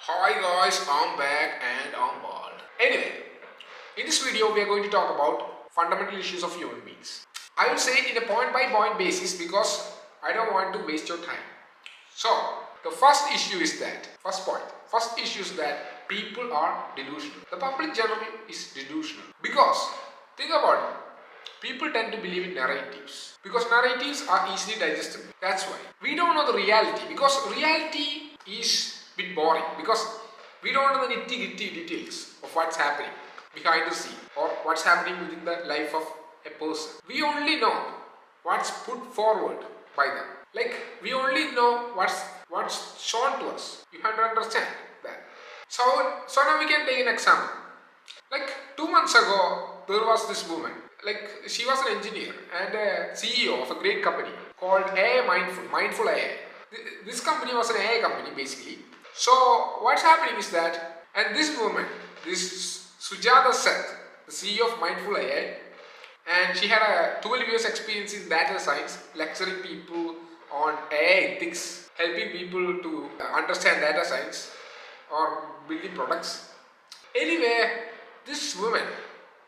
Hi guys, I'm back and I'm bald. Anyway, in this video we are going to talk about fundamental issues of human beings. I will say it in a point by point basis because I don't want to waste your time. So, the first issue is that, first issue is that people are delusional. The public generally is delusional because, think about it, people tend to believe in narratives because narratives are easily digestible. That's why. We don't know the reality because reality is a bit boring because we don't know the nitty-gritty details of what's happening behind the scene or what's happening within the life of a person. We only know what's put forward by them. Like we only know what's shown to us. You have to understand that. So now we can take an example. Like 2 months ago, there was this woman. Like she was an engineer and a CEO of a great company called Mindful AI. This company was an AI company basically. So what's happening is that, and this woman, this Sujata Seth, the CEO of Mindful AI, and she had a 12 years experience in data science, lecturing people on AI ethics, helping people to understand data science or building products. Anyway, this woman,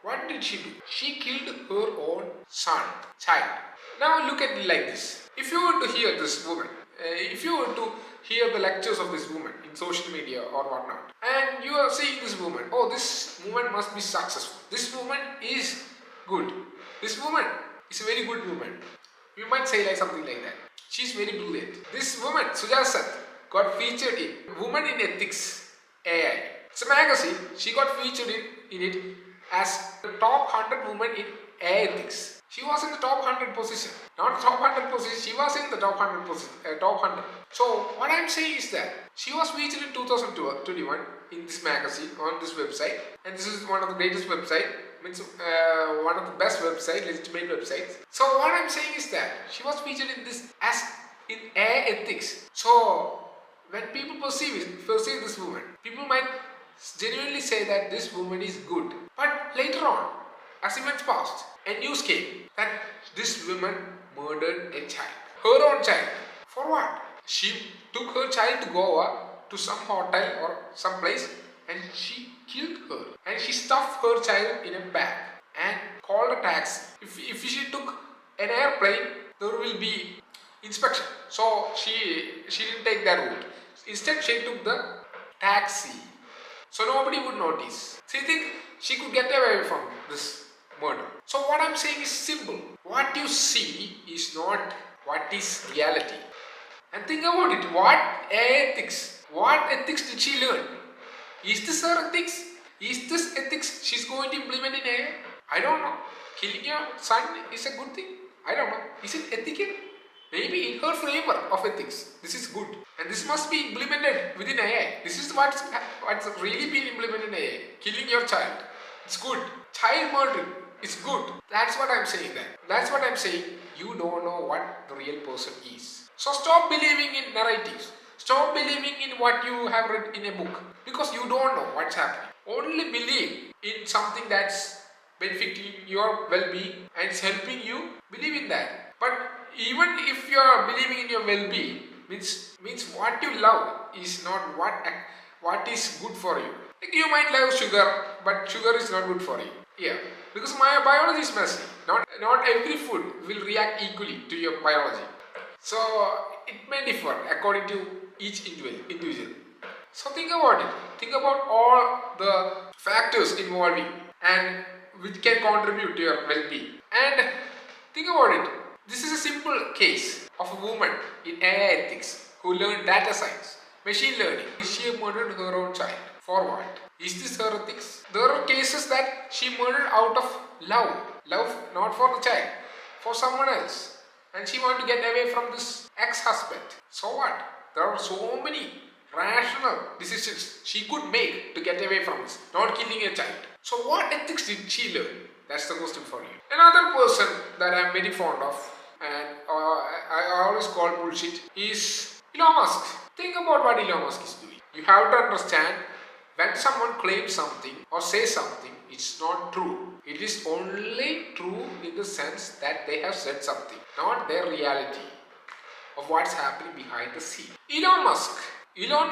what did she do? She killed her own child. Now look at it like this. If you were to hear this woman, if you were to hear the lectures of this woman in social media or whatnot, and you are seeing this woman, oh, this woman must be successful. This woman is good. This woman is a very good woman. You might say like something like that. She's very brilliant. This woman, Sujasat, got featured in Woman in Ethics AI. It's a magazine. She got featured in it as the top 100 women in AI ethics. She was in the top 100 position. Not top 100 position, she was in the top 100 position, top 100. So what I'm saying is that she was featured in 2021 in this magazine on this website, and this is one of the greatest website, means one of the best website, legitimate websites. So what I'm saying is that she was featured in this as in AI ethics. So when people perceive this woman, people might genuinely say that this woman is good. But later on, as events passed, a news came that this woman murdered a child. Her own child. For what? She took her child to Goa to some hotel or some place and she killed her. And she stuffed her child in a bag and called a taxi. If she took an airplane, there will be inspection. So she didn't take that route. Instead, she took the taxi. So nobody would notice. She think she could get away from this murder. So what I'm saying is simple. What you see is not what is reality. And think about it. What ethics? What ethics did she learn? Is this her ethics? Is this ethics she's going to implement in AI? I don't know. Killing your son is a good thing? I don't know. Is it ethical? Maybe in her framework of ethics, this is good. And this must be implemented within AI. This is what's really been implemented in AI. Killing your child, it's good. Child murder, it's good. That's what I'm saying there. That's what I'm saying. You don't know what the real person is. So stop believing in narratives. Stop believing in what you have read in a book. Because you don't know what's happening. Only believe in something that's benefiting your well-being and it's helping you. Believe in that. But even if you are believing in your well-being, means what you love is not what is good for you. Like you might love sugar, but sugar is not good for you. Yeah, because my biology is messy. Not every food will react equally to your biology. So it may differ according to each individual. So think about it. Think about all the factors involving and which can contribute to your well-being. And think about it. This is a simple case of a woman in AI ethics who learned data science, machine learning. She murdered her own child. For what? Is this her ethics? There are cases that she murdered out of love. Love not for the child, for someone else. And she wanted to get away from this ex-husband. So what? There are so many rational decisions she could make to get away from this, not killing a child. So what ethics did she learn? That's the question for you. Another person that I'm very fond of and I always call bullshit is Elon Musk. Think about what Elon Musk is doing. You have to understand when someone claims something or says something, it's not true. It is only true in the sense that they have said something, not their reality of what's happening behind the scene. Elon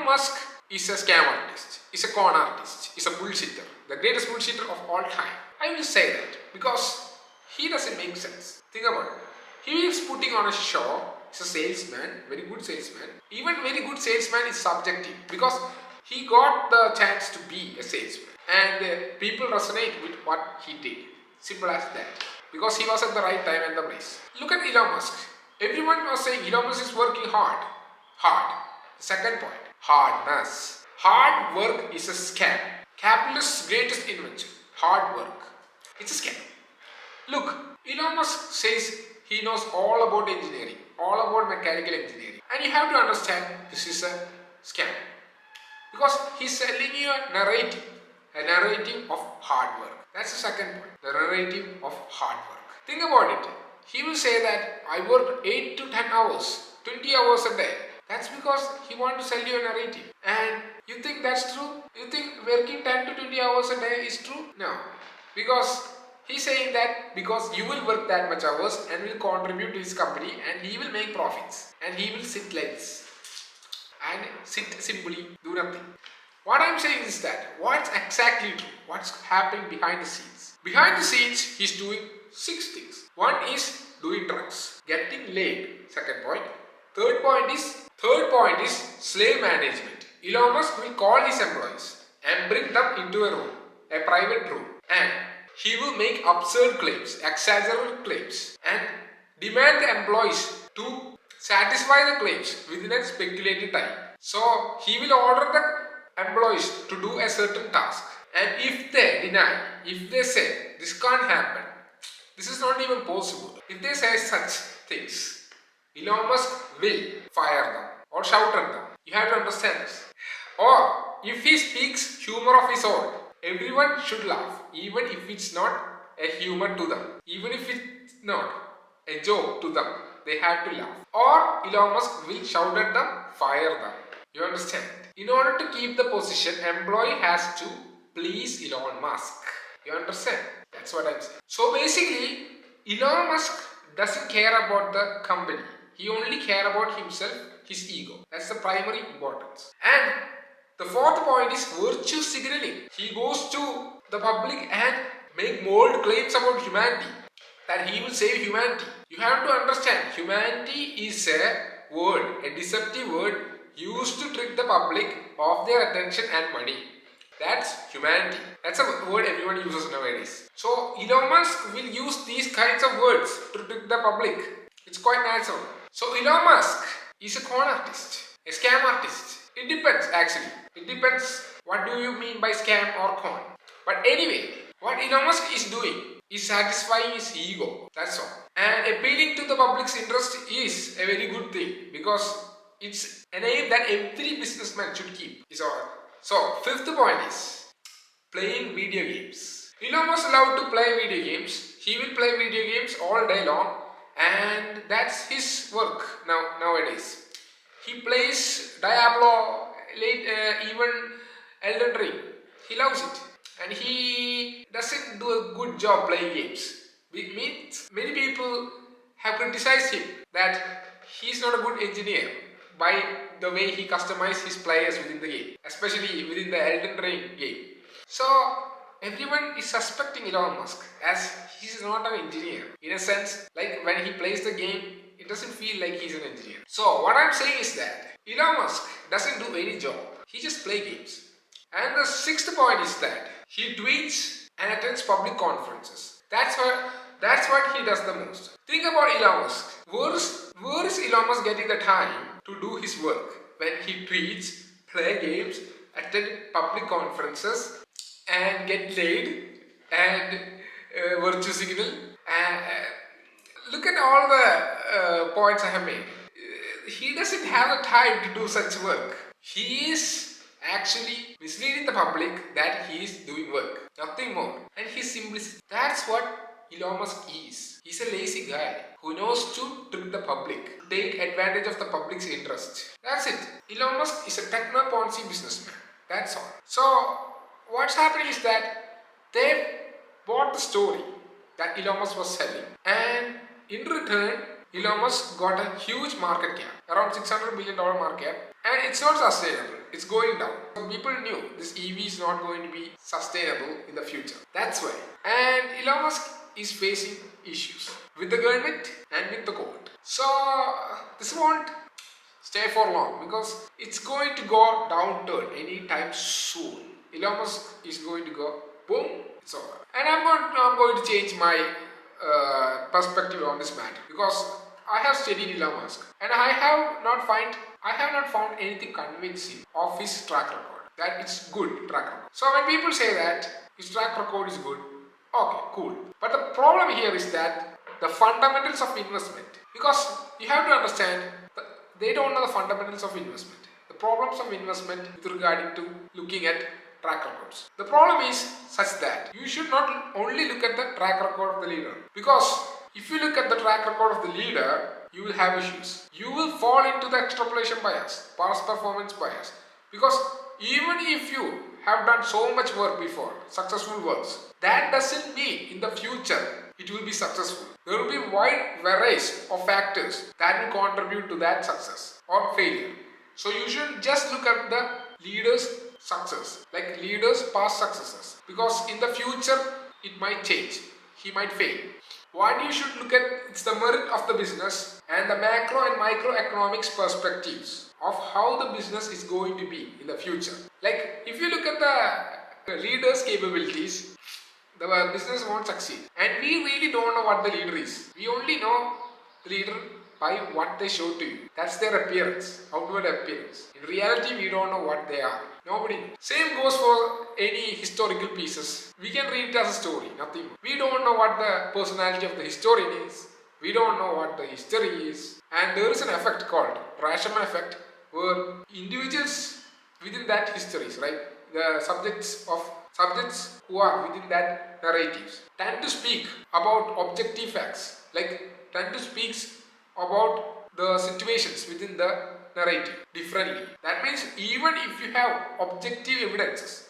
Musk is a scam artist, is a con artist, is a bullshitter, the greatest bullshitter of all time. I will say that because he doesn't make sense. Think about it. He is putting on a show. He's a salesman, very good salesman. Even very good salesman is subjective because he got the chance to be a salesman and people resonate with what he did. Simple as that. Because he was at the right time and the place. Look at Elon Musk. Everyone was saying Elon Musk is working hard. Hard. Second point. Hardness. Hard work is a scam. Capitalist's greatest invention. Hard work. It's a scam. Look, Elon Musk says he knows all about engineering, all about mechanical engineering. And you have to understand this is a scam. Because he's selling you a narrative of hard work. That's the second point, the narrative of hard work. Think about it. He will say that I work 8 to 10 hours, 20 hours a day. That's because he wants to sell you a narrative. And you think that's true? You think working 10 to 20 hours a day is true? No. Because he's saying that because you will work that much hours and will contribute to his company and he will make profits. And he will sit like this. And sit simply, do nothing. What I'm saying is that what's exactly true? What's happening behind the scenes? Behind the scenes, he's doing 6 things. One is doing drugs, getting laid. Second point. Third point is slave management. Elon Musk will call his employees and bring them into a room, a private room, and he will make absurd claims, exaggerated claims, and demand the employees to satisfy the claims within a speculated time. So he will order the employees to do a certain task, and if they deny, if they say this can't happen, this is not even possible, if they say such things, Elon Musk will fire them or shout at them. You have to understand this. Or if he speaks humor of his own, everyone should laugh, even if it's not a humor to them, even if it's not a joke to them, they have to laugh. Or Elon Musk will shout at them, fire them. You understand? In order to keep the position, employee has to please Elon Musk. You understand? That's what I'm saying. So basically, Elon Musk doesn't care about the company. He only cares about himself, his ego. That's the primary importance. And the fourth point is virtue signaling. He goes to the public and make bold claims about humanity, that he will save humanity. You have to understand, humanity is a word, a deceptive word used to trick the public of their attention and money. That's humanity. That's a word everyone uses nowadays. So Elon Musk will use these kinds of words to trick the public. It's quite natural. So Elon Musk is a con artist, a scam artist. It depends actually. It depends what do you mean by scam or con. But anyway, what Elon Musk is doing is satisfying his ego. That's all. And appealing to the public's interest is a very good thing because it's an aim that every businessman should keep. So fifth point is playing video games. Elon Musk loves to play video games. He will play video games all day long, and that's his work nowadays. He plays Diablo, even Elden Ring. He loves it, and he doesn't do a good job playing games. It means many people have criticized him that he's not a good engineer by the way he customizes his players within the game, especially within the Elden Ring game. So everyone is suspecting Elon Musk as he's not an engineer. In a sense, like when he plays the game, it doesn't feel like he's an engineer. So what I'm saying is that Elon Musk doesn't do any job. He just plays games. And the sixth point is that he tweets and attends public conferences. That's what he does the most. Think about Elon Musk. Where is Elon Musk getting the time to do his work? When he tweets, play games, attend public conferences, and get laid, and virtue signal. And look at all the points I have made. He doesn't have the time to do such work. He is actually misleading the public that he is doing work. Nothing more. And he's simply... That's what Elon Musk is. He's a lazy guy who knows to trick the public, to take advantage of the public's interest. That's it. Elon Musk is a techno-ponzi businessman. That's all. So what's happening is that they bought the story that Elon Musk was selling, and in return Elon Musk got a huge market cap, around $600 billion market cap, and it's not sustainable. It's going down. People knew this EV is not going to be sustainable in the future. That's why. And Elon Musk is facing issues with the government and with the court. So this won't stay for long because it's going to go downturn anytime soon. Elon Musk is going to go boom, it's over. And I'm going to change my perspective on this matter because I have studied Elon Musk and I have not found anything convincing of his track record. That it's good track record. So when people say that his track record is good, okay, cool. But the problem here is that the fundamentals of investment, because you have to understand they don't know the fundamentals of investment. The problems of investment with regarding to looking at track records. The problem is such that you should not only look at the track record of the leader, because if you look at the track record of the leader, you will have issues. You will fall into the extrapolation bias, past performance bias, because even if you have done so much work before, successful works, that doesn't mean in the future it will be successful. There will be wide varieties of factors that will contribute to that success or failure. So you should just look at the leader's success, like leaders' past successes, because in the future it might change. He might fail. What you should look at is the merit of the business and the macro and microeconomics perspectives of how the business is going to be in the future. Like if you look at the leader's capabilities, the business won't succeed. And we really don't know what the leader is. We only know the leader by what they show to you. That's their appearance, outward appearance. In reality, we don't know what they are. Nobody knows. Same goes for any historical pieces. We can read it as a story, nothing more. We don't know what the personality of the historian is. We don't know what the history is. And there is an effect called Rashomon effect, where individuals within that histories, right? The subjects who are within that narratives tend to speak about objective facts, like tend to speak about the situations within the narrative differently. That means even if you have objective evidences,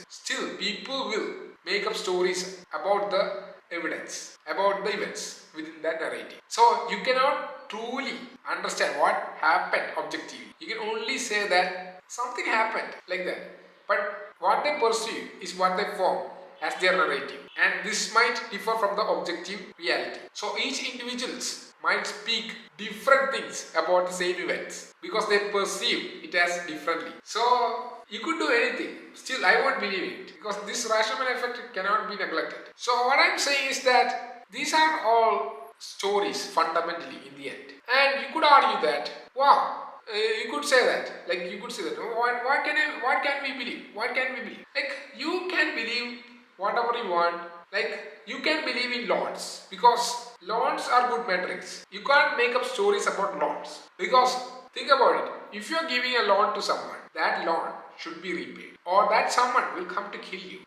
still people will make up stories about the evidence, about the events within that narrative. So you cannot truly understand what happened objectively. You can only say that something happened like that. But what they perceive is what they form as their narrative. And this might differ from the objective reality. So each individuals might speak different things about the same events because they perceive it as differently. So you could do anything, still I won't believe it because this Rashomon effect cannot be neglected. So what I'm saying is that these are all stories fundamentally in the end. And you could argue that, wow, you could say that, what can we believe? Like, you can believe whatever you want. Like, you can believe in loans because loans are good metrics. You can't make up stories about loans because think about it. If you're giving a loan to someone, that loan should be repaid or that someone will come to kill you.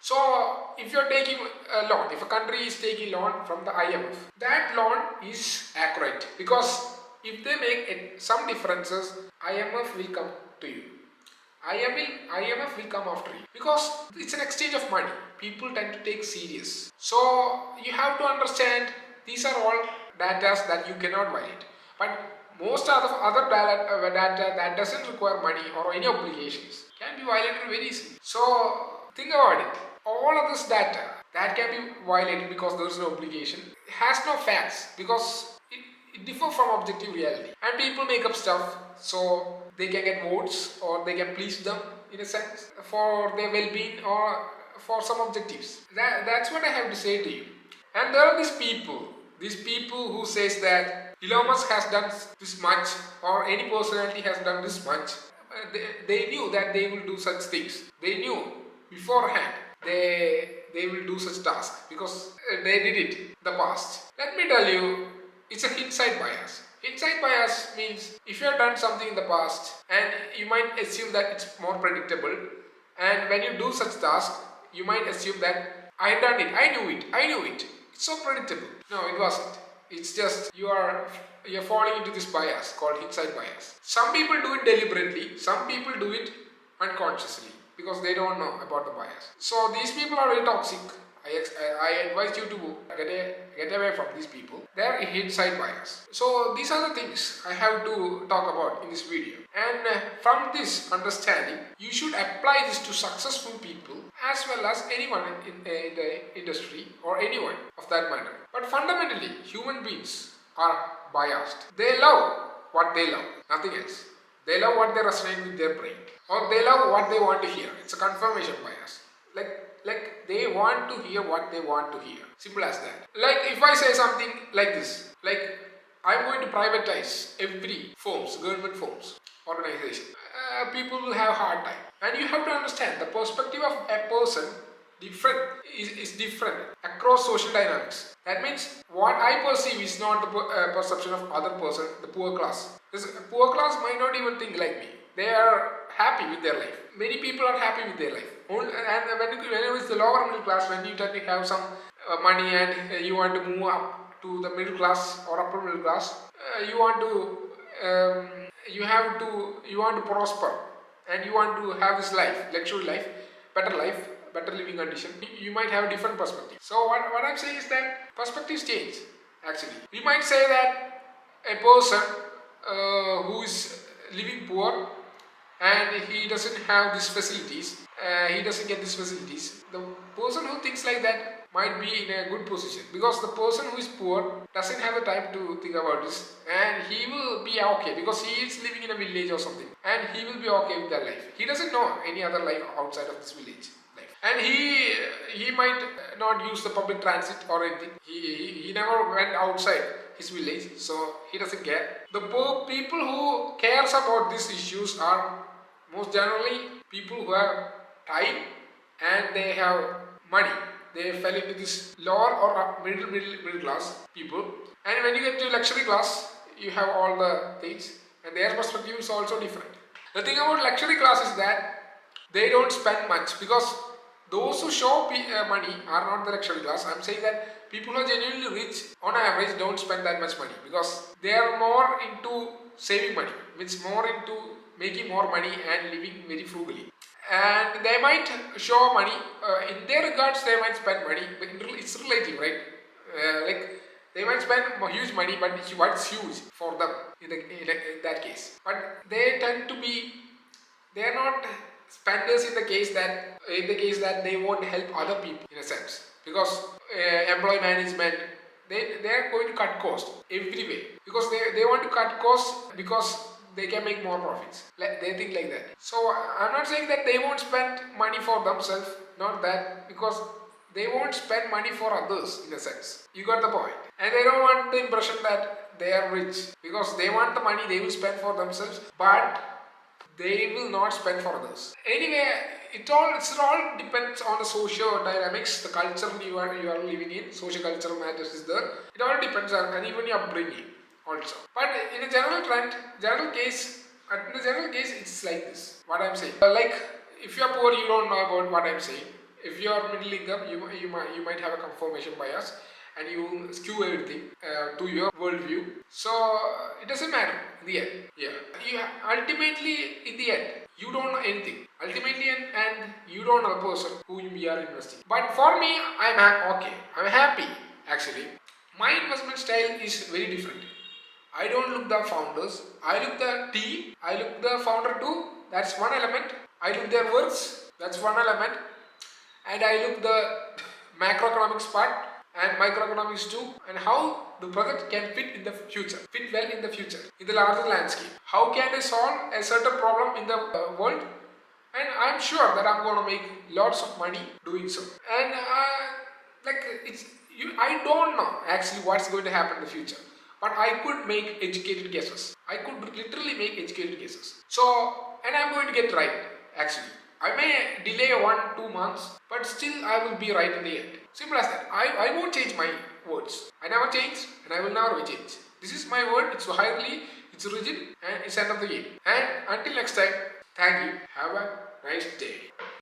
So, if you're taking a loan, if a country is taking loan from the IMF, that loan is accurate because if they make some differences, IMF will come to you. IMF will come after you because it's an exchange of money. People tend to take serious. So you have to understand these are all data that you cannot violate. But most of the other data that doesn't require money or any obligations can be violated very easily. So think about it. All of this data that can be violated because there is no obligation has no facts because it differs from objective reality. And people make up stuff so they can get votes or they can please them in a sense for their well-being or for some objectives. That's what I have to say to you. And there are these people who says that Elon Musk has done this much or any personality has done this much. They knew that they will do such things. They knew beforehand they will do such tasks because they did it in the past. Let me tell you, it's a hindsight bias. Hindsight bias means if you have done something in the past and you might assume that it's more predictable, and when you do such task, you might assume that I done it, I knew it. It's so predictable. No, it wasn't. It's just you're falling into this bias called hindsight bias. Some people do it deliberately, some people do it unconsciously because they don't know about the bias. So these people are very toxic. I advise you to get away from these people. They are inside bias. So these are the things I have to talk about in this video. And from this understanding, you should apply this to successful people as well as anyone in the industry or anyone of that matter. But fundamentally, human beings are biased. They love what they love, nothing else. They love what they resonate with their brain, or they love what they want to hear. It's a confirmation bias. Like they want to hear what they want to hear. Simple as that. Like if I say something like this, like I'm going to privatize every firms, government firms, organization. People will have a hard time, and you have to understand the perspective of a person different is different across social dynamics. That means what I perceive is not the perception of other person, the poor class. This poor class might not even think like me. They are happy with their life. Many people are happy with their life. And whenever it's the lower middle class, when you tend to have some money and you want to move up to the middle class or upper middle class, you want to prosper, and you want to have this life, luxury life, better living condition. You might have a different perspective. So what I'm saying is that perspectives change. Actually, we might say that a person who is living poor and he doesn't have these facilities, he doesn't get these facilities. The person who thinks like that might be in a good position, because the person who is poor doesn't have the time to think about this, and he will be okay because he is living in a village or something, and he will be okay with that life. He doesn't know any other life outside of this village life, and he might not use the public transit or anything. He never went outside his village, so he doesn't care. The poor people who cares about these issues are most generally people who have time and they have money. They fell into this lower or middle class people. And when you get to luxury class, you have all the things, and their perspective is also different. The thing about luxury class is that they don't spend much, because those who show money are not the luxury class. I'm saying that people who are genuinely rich on average don't spend that much money, because they are more into saving money, means more into making more money and living very frugally. And they might show money, in their regards they might spend money, but it's relative, right? Like they might spend huge money, but what's huge for them in that case? But they tend to be, they are not spenders in the case that they won't help other people in a sense, because employee management, they are going to cut costs every way, because they want to cut costs because they can make more profits. Like they think like that. So I'm not saying that they won't spend money for themselves, not that, because they won't spend money for others in a sense. You got the point. And they don't want the impression that they are rich, because they want the money they will spend for themselves, but they will not spend for others. Anyway, it all depends on the social dynamics, the culture you are living in. Social culture matters is there. It all depends on, and even your upbringing also. But in a general case, it's like this. What I'm saying, like if you are poor, you don't know about what I'm saying. If you are middle income, you might have a confirmation bias, and you skew everything to your worldview. So it doesn't matter in the end. Yeah, ultimately in the end, you don't know anything. Ultimately, and you don't know the person who you are investing. But for me, I'm happy actually. My investment style is very different. I don't look the founders. I look the team. I look the founder too. That's one element. I look their words. That's one element. And I look the macroeconomics part and microeconomics too, and how the project can fit well in the future, in the larger landscape. How can I solve a certain problem in the world? And I'm sure that I'm going to make lots of money doing so. And I don't know actually what's going to happen in the future, but I could make educated guesses. I could literally make educated guesses. So, and I'm going to get right actually. I may delay 1-2 months, but still I will be right in the end. Simple as that. I won't change my words. I never change, and I will never change. This is my word. It's it's rigid, and it's end of the game. And until next time, thank you. Have a nice day.